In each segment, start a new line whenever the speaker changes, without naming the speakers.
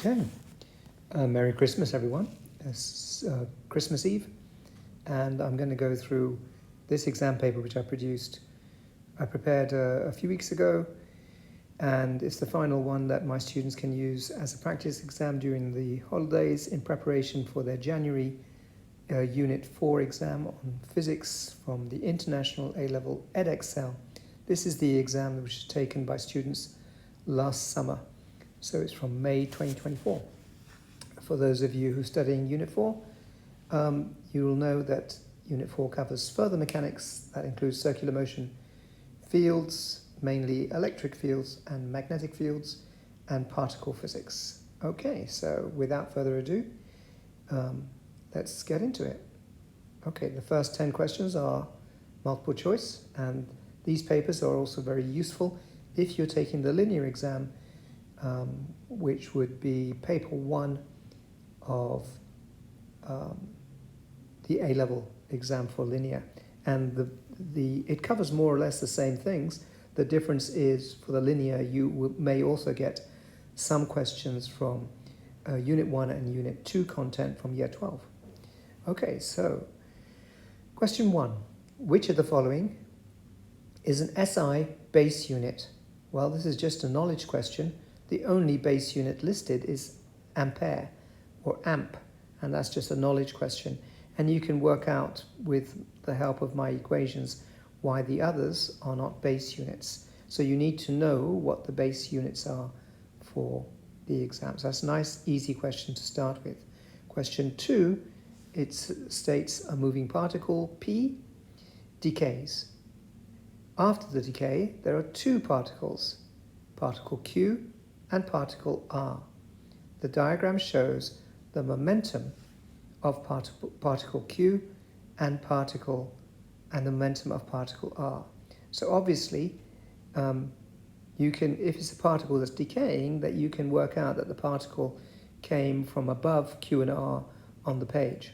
Okay, Merry Christmas everyone. It's Christmas Eve, and I'm going to go through this exam paper which I prepared a few weeks ago, and it's the final one that my students can use as a practice exam during the holidays in preparation for their January Unit 4 exam on physics from the International A-Level Edexcel. This is the exam which was taken by students last summer. So it's from May 2024. For those of you who are studying Unit 4, you will know that Unit 4 covers further mechanics that includes circular motion fields, mainly electric fields and magnetic fields, and particle physics. Okay, so without further ado, let's get into it. Okay, the first 10 questions are multiple choice, and these papers are also very useful if you're taking the linear exam, which would be paper 1 of the A-level exam for linear. And it covers more or less the same things. The difference is for the linear, you may also get some questions from Unit 1 and Unit 2 content from Year 12. Okay, so question 1. Which of the following is an SI base unit? Well, this is just a knowledge question. The only base unit listed is ampere or amp, and that's just a knowledge question. And you can work out with the help of my equations why the others are not base units. So you need to know what the base units are for the exams. That's a nice, easy question to start with. Question 2, it states a moving particle, P, decays. After the decay, there are two particles, particle Q and particle R. The diagram shows the momentum of particle Q and the momentum of particle R. So obviously, you can, if it's a particle that's decaying, that you can work out that the particle came from above Q and R on the page.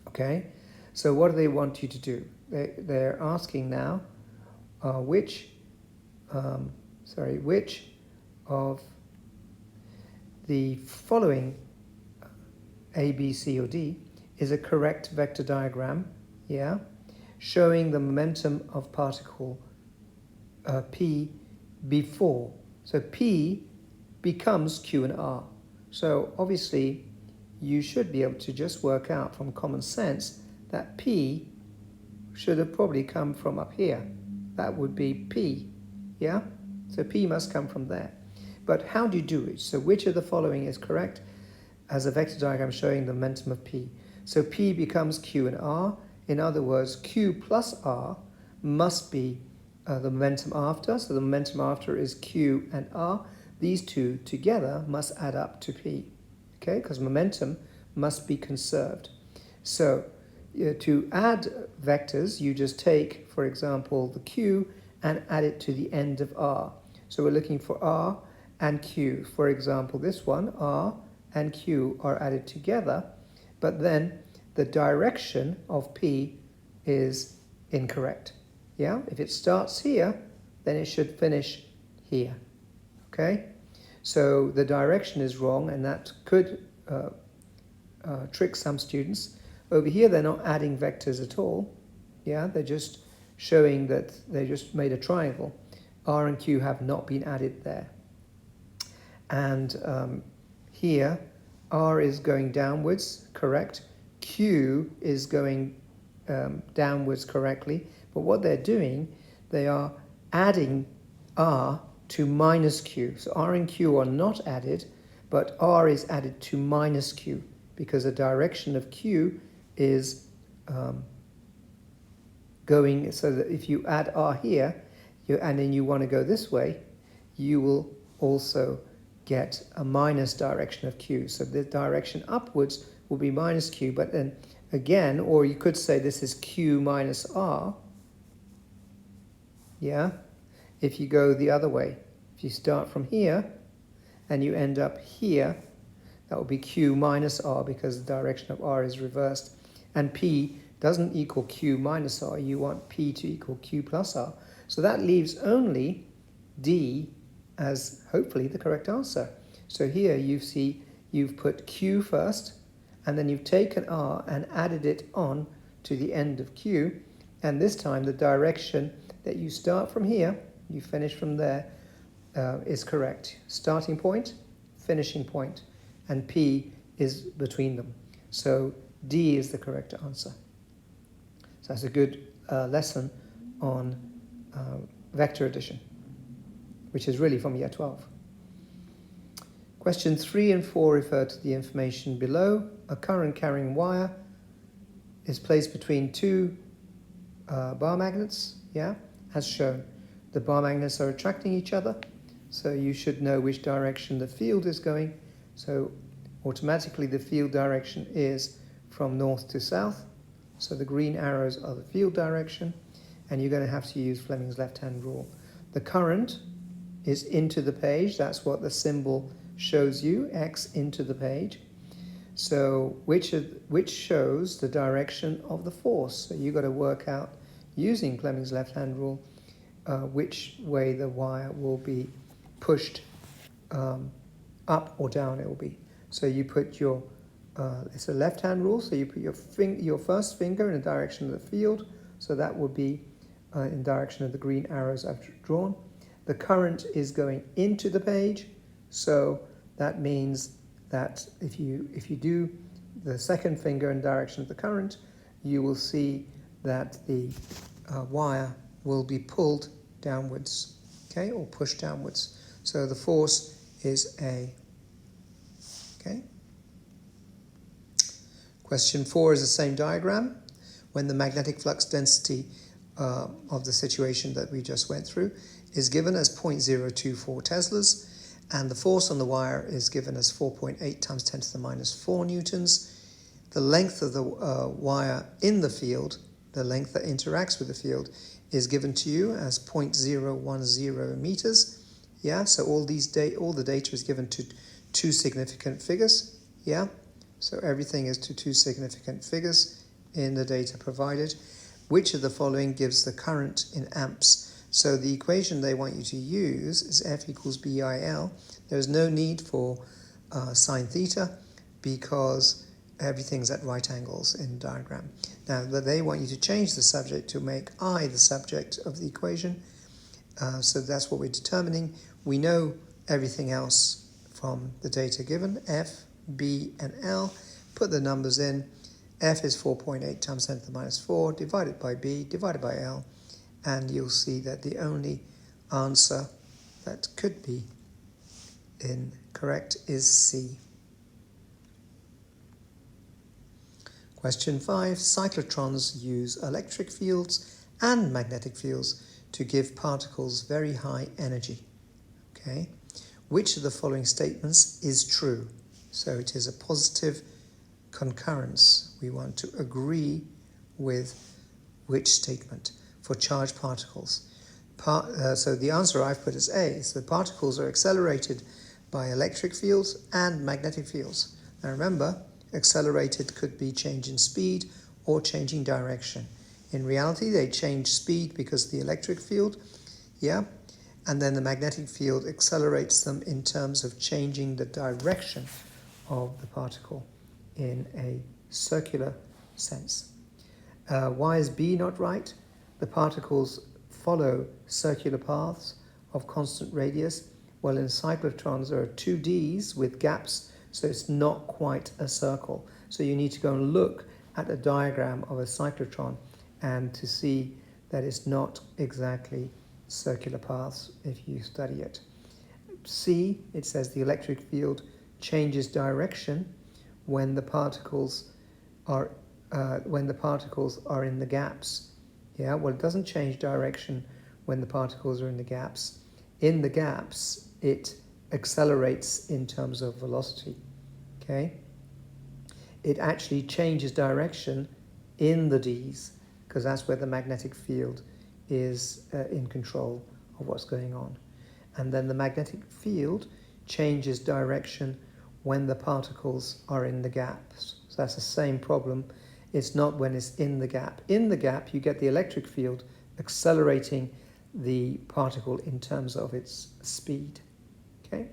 Okay, so what do they want you to do? They're asking now, which of the following A, B, C, or D is a correct vector diagram, yeah, showing the momentum of particle P before. So P becomes Q and R. So obviously, you should be able to just work out from common sense that P should have probably come from up here. That would be P, yeah? So P must come from there. But how do you do it? So which of the following is correct as a vector diagram showing the momentum of P? So P becomes Q and R. In other words, Q plus R must be the momentum after. So the momentum after is Q and R. These two together must add up to P, okay? Because momentum must be conserved. So to add vectors, you just take, for example, the Q and add it to the end of R. So we're looking for R and Q. For example, this one, R and Q are added together, but then the direction of P is incorrect. Yeah, if it starts here, then it should finish here. Okay, so the direction is wrong, and that could trick some students. Over here, they're not adding vectors at all. Yeah, they're just showing that they just made a triangle. R and Q have not been added there. And here, R is going downwards, correct. Q is going downwards correctly. But what they're doing, they are adding R to minus Q. So R and Q are not added, but R is added to minus Q because the direction of Q is going, so that if you add R here, and then you want to go this way, you will also get a minus direction of Q. So the direction upwards will be minus Q, but then again, or you could say this is Q minus R, yeah? If you go the other way, if you start from here and you end up here, that will be Q minus R because the direction of R is reversed. And P doesn't equal Q minus R, you want P to equal Q plus R. So that leaves only D as hopefully the correct answer. So here you see you've put Q first, and then you've taken R and added it on to the end of Q, and this time the direction that you start from here, you finish from there, is correct. Starting point, finishing point, and P is between them. So D is the correct answer. So that's a good lesson on vector addition, which is really from year 12. Question 3 and 4 refer to the information below. A current carrying wire is placed between two bar magnets, as shown. The bar magnets are attracting each other, so you should know which direction the field is going. So automatically the field direction is from north to south. So the green arrows are the field direction, and you're going to have to use Fleming's left-hand rule. The current is into the page. That's what the symbol shows you, X into the page. So which shows the direction of the force. So you've got to work out, using Fleming's left-hand rule, which way the wire will be pushed, up or down it will be. So you put your, it's a left-hand rule, so you put your first finger in the direction of the field, so that would be in direction of the green arrows I've drawn. The current is going into the page, so that means that if you do the second finger in direction of the current, you will see that the wire will be pulled downwards, okay, or pushed downwards. So the force is A. Okay. Question 4 is the same diagram. When the magnetic flux density of the situation that we just went through is given as 0.024 Teslas, and the force on the wire is given as 4.8 times 10 to the minus 4 newtons. The length of the wire in the field, the length that interacts with the field, is given to you as 0.010 meters. Yeah, so all the data is given to two significant figures. Yeah, so everything is to two significant figures in the data provided. Which of the following gives the current in amps? So the equation they want you to use is F equals BIL. There's no need for sine theta because everything's at right angles in the diagram. Now, but they want you to change the subject to make I the subject of the equation. So that's what we're determining. We know everything else from the data given, F, B, and L. Put the numbers in. F is 4.8 times 10 to the minus 4 divided by B divided by L. And you'll see that the only answer that could be incorrect is C. Question 5. Cyclotrons use electric fields and magnetic fields to give particles very high energy. Okay. Which of the following statements is true? So it is a positive concurrence. We want to agree with which statement for charged particles. So the answer I've put is A. So the particles are accelerated by electric fields and magnetic fields. Now remember, accelerated could be change in speed or changing direction. In reality, they change speed because of the electric field, yeah, and then the magnetic field accelerates them in terms of changing the direction of the particle in a circular sense. Why is B not right? The particles follow circular paths of constant radius. Well, in cyclotrons there are two Ds with gaps, so it's not quite a circle. So you need to go and look at a diagram of a cyclotron and to see that it's not exactly circular paths if you study it. C, it says the electric field changes direction when the particles are in the gaps. Yeah, well, it doesn't change direction when the particles are in the gaps. In the gaps, it accelerates in terms of velocity. Okay, it actually changes direction in the Ds because that's where the magnetic field is in control of what's going on. And then the magnetic field changes direction when the particles are in the gaps. So that's the same problem. It's not when it's in the gap. In the gap, you get the electric field accelerating the particle in terms of its speed. Okay?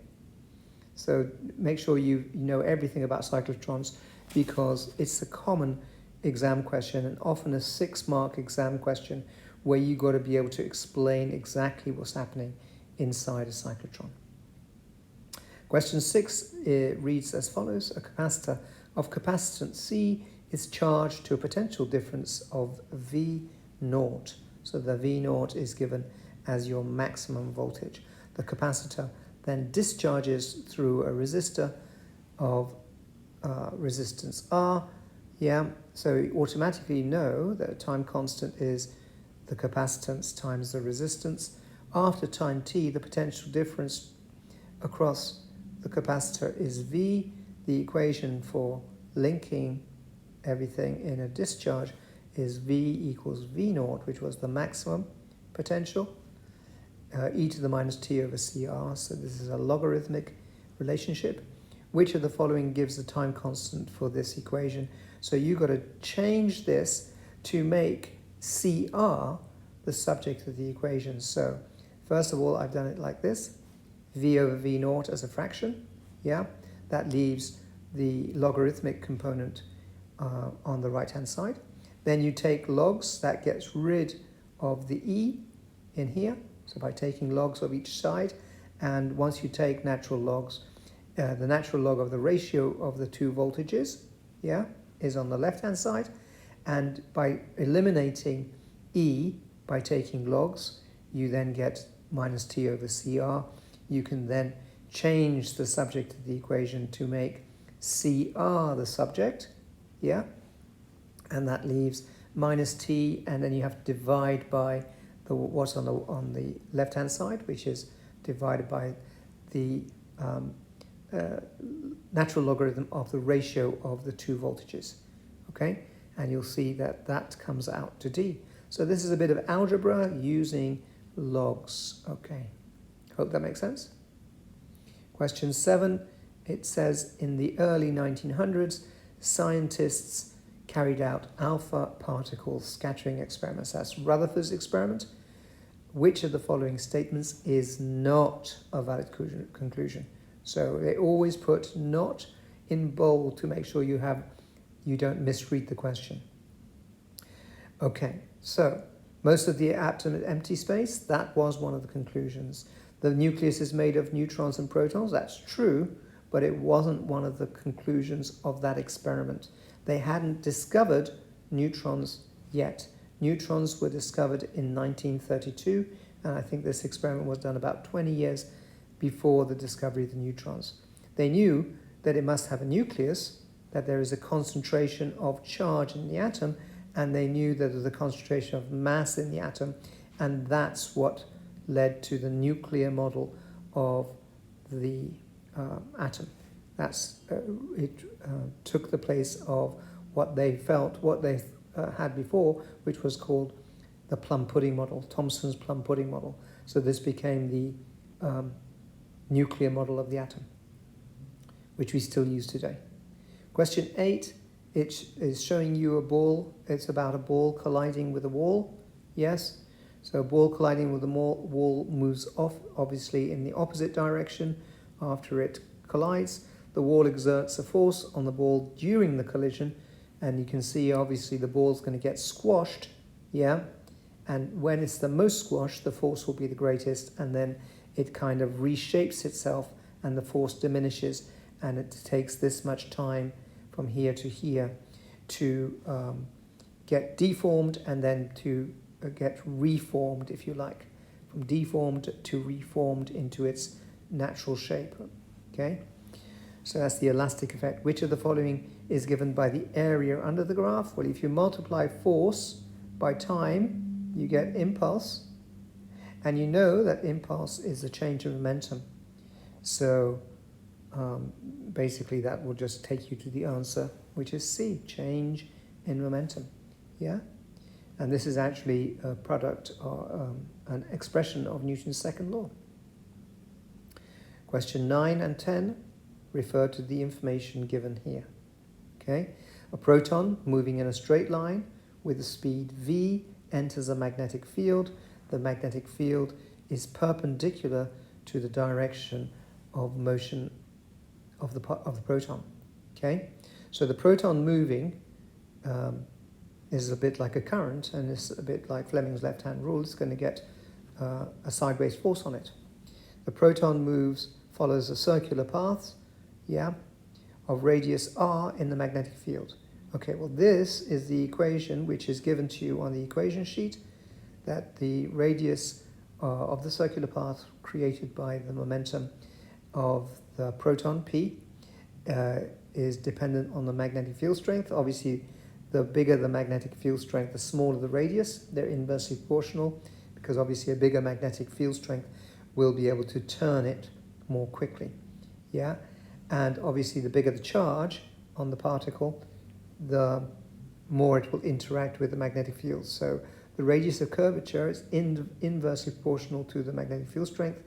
So make sure you know everything about cyclotrons, because it's a common exam question and often a 6-mark exam question where you got to be able to explain exactly what's happening inside a cyclotron. Question 6 reads as follows. A capacitor of capacitance C is charged to a potential difference of V0. So the V0 is given as your maximum voltage. The capacitor then discharges through a resistor of resistance R. Yeah, so you automatically know that a time constant is the capacitance times the resistance. After time t, the potential difference across the capacitor is V. The equation for linking everything in a discharge is V equals V0, which was the maximum potential, e to the minus t over CR. So this is a logarithmic relationship. Which of the following gives the time constant for this equation? So you've got to change this to make CR the subject of the equation. So first of all, I've done it like this. V over V0 as a fraction. Yeah, that leaves the logarithmic component on the right-hand side. Then you take logs, that gets rid of the E in here. So by taking logs of each side, and once you take natural logs, the natural log of the ratio of the two voltages, yeah, is on the left-hand side. And by eliminating E by taking logs, you then get minus t over CR. You can then change the subject of the equation to make CR the subject, yeah, and that leaves minus t, and then you have to divide by what's on the left-hand side, which is divided by the natural logarithm of the ratio of the two voltages, okay? And you'll see that that comes out to D. So this is a bit of algebra using logs, okay? Hope that makes sense. Question 7, it says, in the early 1900s, scientists carried out alpha particle scattering experiments. That's Rutherford's experiment. Which of the following statements is not a valid conclusion? So they always put not in bold to make sure you don't misread the question. Okay, so most of the atom is empty space. That was one of the conclusions. The nucleus is made of neutrons and protons. That's true, but it wasn't one of the conclusions of that experiment. They hadn't discovered neutrons yet. Neutrons were discovered in 1932, and I think this experiment was done about 20 years before the discovery of the neutrons. They knew that it must have a nucleus, that there is a concentration of charge in the atom, and they knew that there's a concentration of mass in the atom, and that's what led to the nuclear model of the atom. It took the place of what they had before, which was called the plum pudding model, Thomson's plum pudding model. So this became the nuclear model of the atom, which we still use today. Question 8, it is showing you a ball. It's about a ball colliding with a wall. Yes, so a ball colliding with a wall moves off, obviously, in the opposite direction after it collides. The wall exerts a force on the ball during the collision, and you can see, obviously, the ball's going to get squashed, yeah? And when it's the most squashed, the force will be the greatest, and then it kind of reshapes itself, and the force diminishes, and it takes this much time from here to here to get deformed and then to get reformed, if you like, from deformed to reformed into its natural shape, okay? So that's the elastic effect. Which of the following is given by the area under the graph? Well, if you multiply force by time, you get impulse. And you know that impulse is a change of momentum. So basically that will just take you to the answer, which is C, change in momentum. Yeah? And this is actually a product or an expression of Newton's second law. Question 9 and 10 refer to the information given here. Okay? A proton moving in a straight line with a speed v enters a magnetic field. The magnetic field is perpendicular to the direction of motion of the proton. Okay, so the proton moving is a bit like a current, and it's a bit like Fleming's left-hand rule. It's going to get a sideways force on it. The proton follows a circular path, yeah, of radius r in the magnetic field. Okay, well, this is the equation which is given to you on the equation sheet, that the radius of the circular path created by the momentum of the proton, P, is dependent on the magnetic field strength. Obviously, the bigger the magnetic field strength, the smaller the radius. They're inversely proportional, because obviously a bigger magnetic field strength will be able to turn it more quickly. Yeah, and obviously the bigger the charge on the particle, the more it will interact with the magnetic field. So the radius of curvature is inversely proportional to the magnetic field strength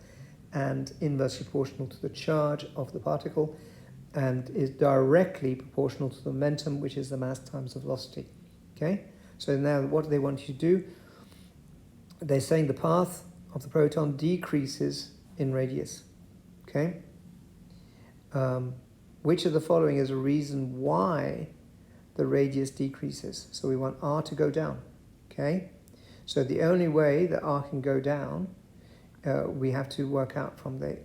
and inversely proportional to the charge of the particle, and is directly proportional to the momentum, which is the mass times the velocity. Okay, so now what do they want you to do? They're saying the path of the proton decreases in radius. Okay, which of the following is a reason why the radius decreases? So we want r to go down. Okay, so the only way that r can go down, we have to work out from the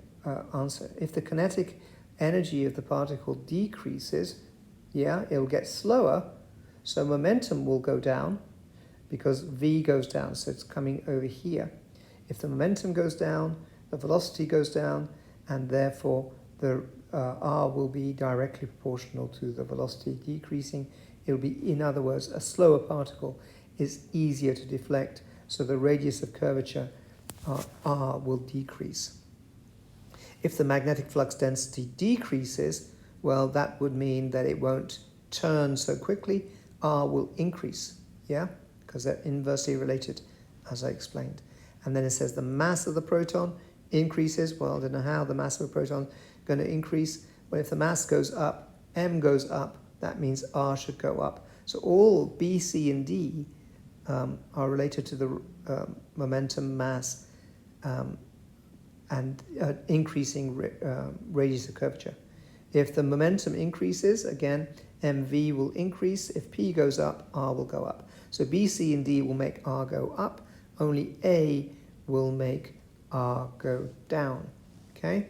answer. If the kinetic energy of the particle decreases, yeah, it'll get slower, so momentum will go down because v goes down, so it's coming over here. If the momentum goes down, the velocity goes down, and therefore the r will be directly proportional to the velocity decreasing. It'll be, in other words, a slower particle is easier to deflect, so the radius of curvature r will decrease. If the magnetic flux density decreases, well, that would mean that it won't turn so quickly. R will increase, yeah, because they're inversely related, as I explained. And then it says the mass of the proton increases. Well, I don't know how the mass of a proton is going to increase. Well, if the mass goes up, m goes up, that means r should go up. So all B, C, and D are related to the momentum, mass, and increasing radius of curvature. If the momentum increases, again, mv will increase. If p goes up, r will go up. So B, C, and D will make r go up. Only A will make r go down. Okay?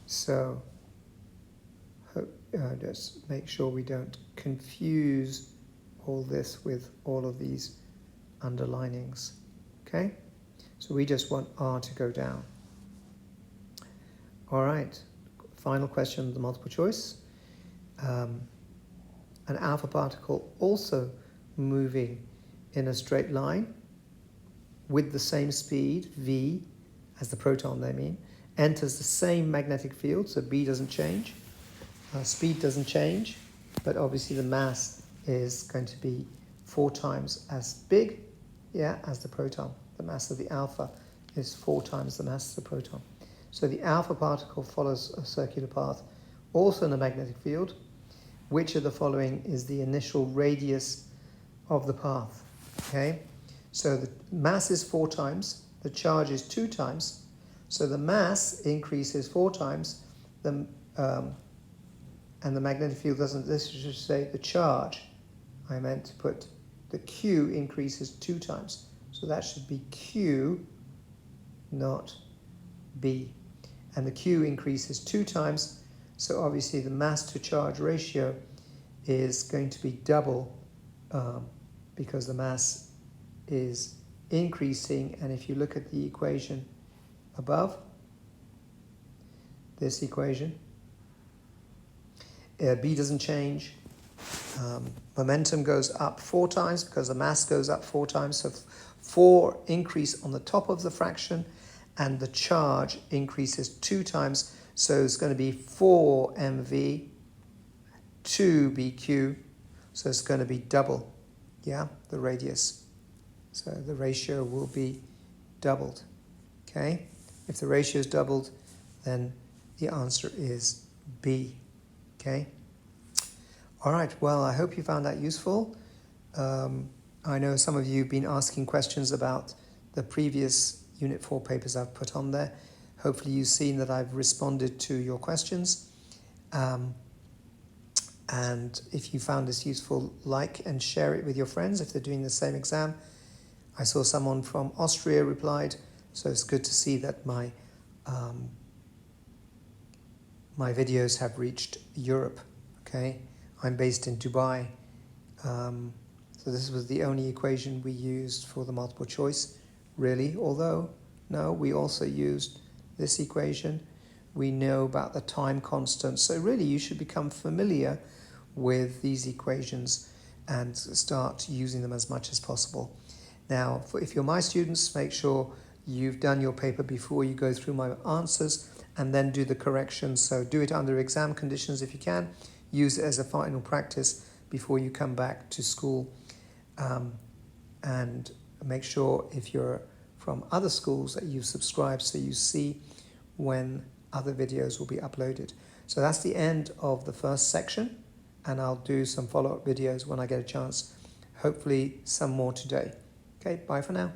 So just make sure we don't confuse all this with all of these underlinings. Okay? So we just want r to go down. All right, final question of the multiple choice. An alpha particle also moving in a straight line with the same speed, v, as the proton, they mean, enters the same magnetic field, so B doesn't change. Speed doesn't change, but obviously the mass is going to be 4 times as big, yeah, as the proton. The mass of the alpha is 4 times the mass of the proton. So the alpha particle follows a circular path, also in a magnetic field. Which of the following is the initial radius of the path? Okay, so the mass is 4 times, the charge is 2 times, so the mass increases 4 times, and the magnetic field doesn't. This should say the charge. I meant to put the Q increases 2 times, so that should be Q, not B. And the Q increases 2 times, so obviously the mass to charge ratio is going to be double because the mass is increasing. And if you look at the equation above, this equation, B doesn't change. Momentum goes up 4 times because the mass goes up 4 times, so 4 increase on the top of the fraction, and the charge increases 2 times, so it's going to be 4 mv, 2 bq, so it's going to be double, yeah, the radius. So the ratio will be doubled, okay? If the ratio is doubled, then the answer is B, okay? All right, well, I hope you found that useful. I know some of you have been asking questions about the previous Unit 4 papers I've put on there. Hopefully you've seen that I've responded to your questions. And if you found this useful, like and share it with your friends if they're doing the same exam. I saw someone from Austria replied, so it's good to see that my videos have reached Europe. Okay, I'm based in Dubai, so this was the only equation we used for the multiple choice, really. Although, no, we also used this equation. We know about the time constant, so really you should become familiar with these equations and start using them as much as possible. Now, if you're my students, make sure you've done your paper before you go through my answers, and then do the corrections. So do it under exam conditions if you can. Use it as a final practice before you come back to school. And make sure if you're from other schools that you've subscribed so you see when other videos will be uploaded. So that's the end of the first section, and I'll do some follow-up videos when I get a chance. Hopefully some more today. Okay, bye for now.